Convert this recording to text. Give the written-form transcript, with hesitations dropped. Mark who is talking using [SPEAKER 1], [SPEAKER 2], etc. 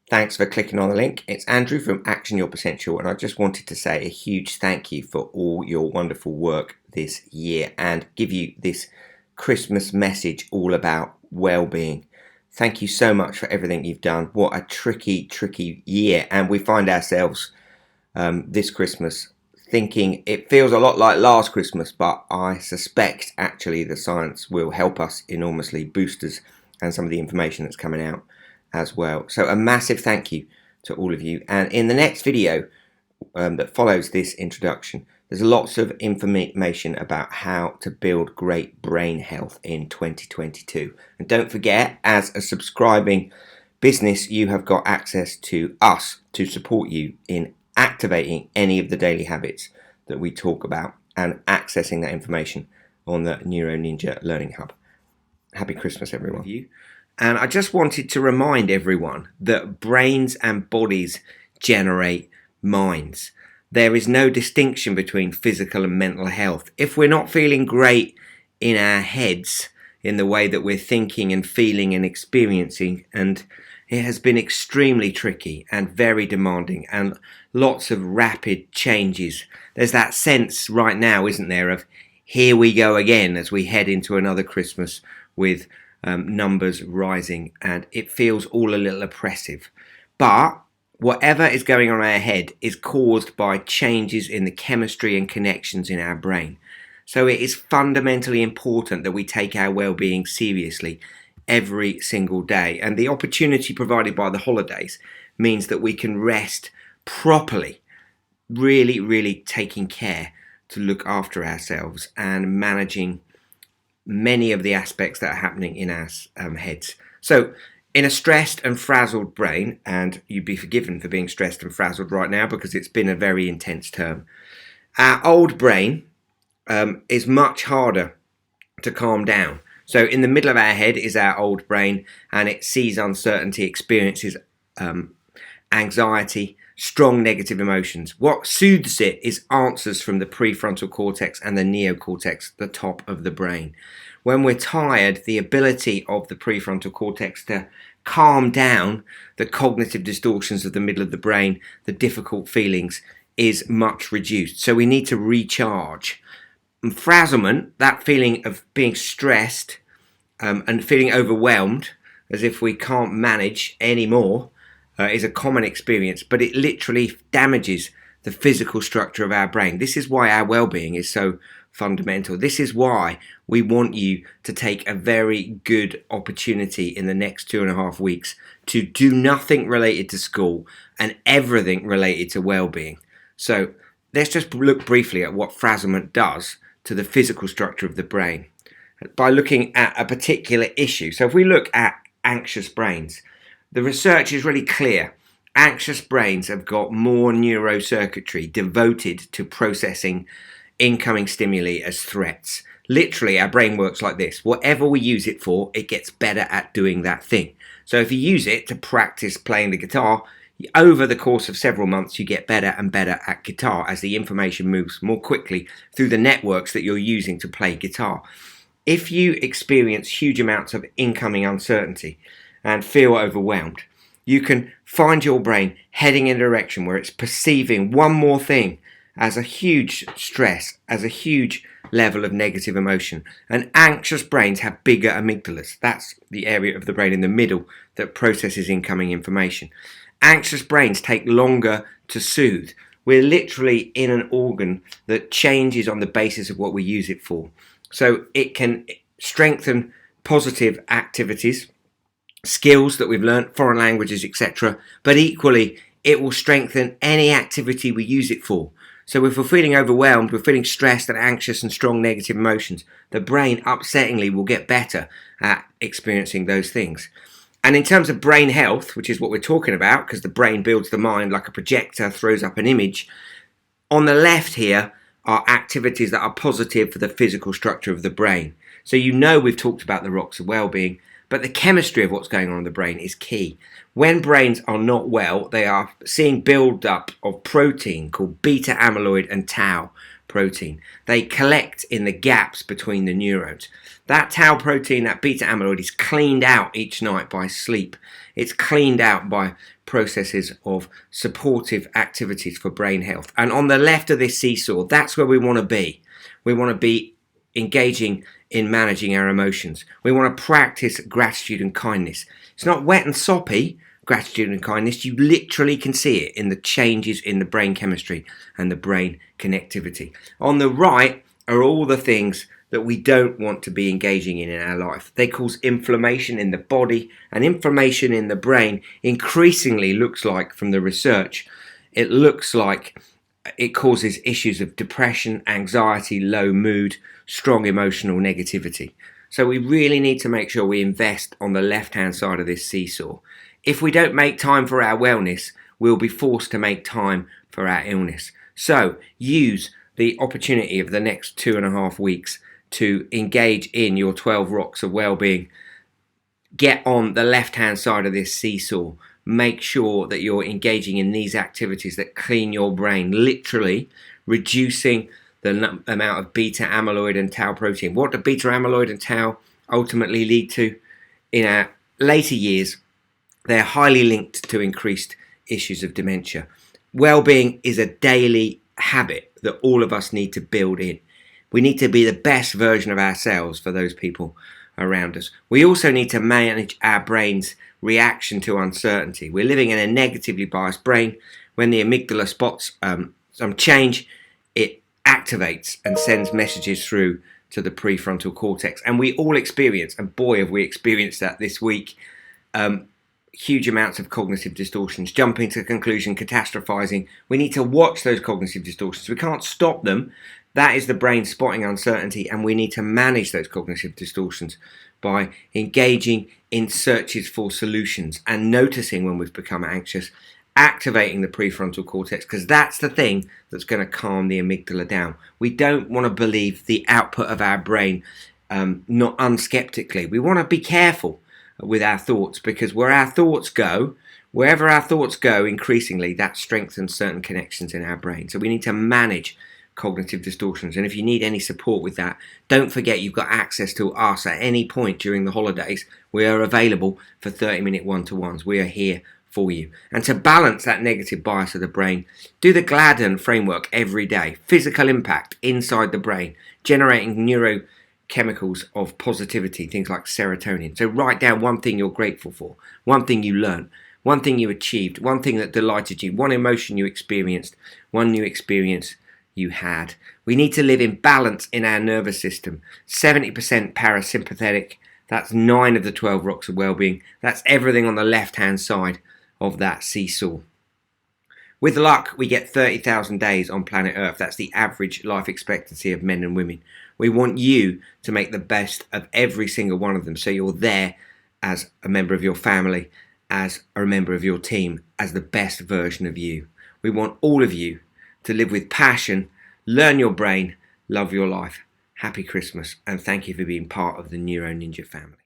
[SPEAKER 1] Thanks for clicking on the link. It's Andrew from Action Your Potential, and I just wanted to say a huge thank you for all your wonderful work this year and give you this Christmas message all about well-being. Thank you so much for everything you've done. What a tricky year, and we find ourselves this Christmas thinking it feels a lot like last Christmas, but I suspect actually the science will help us enormously, boost us, and some of the information that's coming out as well. So a massive thank you to all of you. And in the next video that follows this introduction, there's lots of information about how to build great brain health in 2022. And don't forget, as a subscribing business, you have got access to us to support you in activating any of the daily habits that we talk about and accessing that information on the NeuroNinja Learning Hub. Happy Christmas, everyone. And I just wanted to remind everyone that brains and bodies generate minds. There is no distinction between physical and mental health. If we're not feeling great in our heads, in the way that we're thinking and feeling and experiencing, and it has been extremely tricky and very demanding and lots of rapid changes. There's that sense right now, isn't there, of here we go again as we head into another Christmas with numbers rising, and it feels all a little oppressive. But whatever is going on in our head is caused by changes in the chemistry and connections in our brain. So it is fundamentally important that we take our well-being seriously every single day. And the opportunity provided by the holidays means that we can rest properly, really taking care to look after ourselves and managing many of the aspects that are happening in our heads. So in a stressed and frazzled brain, and you'd be forgiven for being stressed and frazzled right now because it's been a very intense term, our old brain is much harder to calm down. So in the middle of our head is our old brain, and it sees uncertainty, experiences anxiety, strong negative emotions. What soothes it is answers from the prefrontal cortex and the neocortex, the top of the brain. When we're tired, the ability of the prefrontal cortex to calm down the cognitive distortions of the middle of the brain, the difficult feelings, is much reduced. So we need to recharge. And frazzlement, that feeling of being stressed and feeling overwhelmed as if we can't manage anymore, is a common experience, but it literally damages the physical structure of our brain. This is why our well-being is so fundamental. This is why we want you to take a very good opportunity in the next 2.5 weeks to do nothing related to school and everything related to well-being. So let's just look briefly at what frazzlement does to the physical structure of the brain by looking at a particular issue. So if we look at anxious brains, the research is really clear. Anxious brains have got more neurocircuitry devoted to processing incoming stimuli as threats. Literally, our brain works like this. Whatever we use it for, it gets better at doing that thing. So if you use it to practice playing the guitar, over the course of several months, you get better and better at guitar as the information moves more quickly through the networks that you're using to play guitar. If you experience huge amounts of incoming uncertainty and feel overwhelmed, you can find your brain heading in a direction where it's perceiving one more thing as a huge stress, as a huge level of negative emotion. And anxious brains have bigger amygdalas. That's the area of the brain in the middle that processes incoming information. Anxious brains take longer to soothe. We're literally in an organ that changes on the basis of what we use it for. So it can strengthen positive activities, skills that we've learned, foreign languages, etc. But equally, it will strengthen any activity we use it for. So if we're feeling overwhelmed, we're feeling stressed and anxious and strong negative emotions, the brain upsettingly will get better at experiencing those things. And in terms of brain health, which is what we're talking about, because the brain builds the mind like a projector, throws up an image, on the left here are activities that are positive for the physical structure of the brain. So you know we've talked about the rocks of well-being, but the chemistry of what's going on in the brain is key. When brains are not well, they are seeing build-up of protein called beta amyloid and tau protein. They collect in the gaps between the neurons. That tau protein, that beta amyloid, is cleaned out each night by sleep. It's cleaned out by processes of supportive activities for brain health. And on the left of this seesaw, that's where we want to be. We want to be engaging in managing our emotions. We want to practice gratitude and kindness. It's not wet and soppy, gratitude and kindness. You literally can see it in the changes in the brain chemistry and the brain connectivity. On the right are all the things that we don't want to be engaging in our life. They cause inflammation in the body, and inflammation in the brain increasingly looks like, from the research, it looks like it causes issues of depression, anxiety, low mood, strong emotional negativity. So we really need to make sure we invest on the left-hand side of this seesaw. If we don't make time for our wellness, we'll be forced to make time for our illness. So use the opportunity of the next 2.5 weeks to engage in your 12 rocks of well-being. Get on the left-hand side of this seesaw. Make sure that you're engaging in these activities that clean your brain, literally reducing the amount of beta amyloid and tau protein. What do beta amyloid and tau ultimately lead to? In our later years, they're highly linked to increased issues of dementia. Well-being is a daily habit that all of us need to build in. We need to be the best version of ourselves for those people around us. We also need to manage our brain's reaction to uncertainty. We're living in a negatively biased brain. When the amygdala spots some change, it activates and sends messages through to the prefrontal cortex. And we all experience, and boy have we experienced that this week, huge amounts of cognitive distortions, jumping to conclusion, catastrophizing. We need to watch those cognitive distortions. We can't stop them. That is the brain spotting uncertainty, and we need to manage those cognitive distortions by engaging in searches for solutions and noticing when we've become anxious, activating the prefrontal cortex, because that's the thing that's going to calm the amygdala down. We don't want to believe the output of our brain not unskeptically. We want to be careful with our thoughts, because wherever our thoughts go, increasingly that strengthens certain connections in our brain. So we need to manage cognitive distortions. And if you need any support with that, don't forget you've got access to us at any point during the holidays. We are available for 30-minute one-to-ones. We are here for you. And to balance that negative bias of the brain, do the Gladden framework every day. Physical impact inside the brain, generating neurochemicals of positivity, things like serotonin. So write down one thing you're grateful for, one thing you learned, one thing you achieved, one thing that delighted you, one emotion you experienced, one new experience you had. We need to live in balance in our nervous system. 70% parasympathetic. That's 9 of the 12 rocks of well-being. That's everything on the left-hand side of that seesaw. With luck, we get 30,000 days on planet Earth. That's the average life expectancy of men and women. We want you to make the best of every single one of them, so you're there as a member of your family, as a member of your team, as the best version of you. We want all of you to live with passion, learn your brain, love your life. Happy Christmas, and thank you for being part of the NeuroNinja family.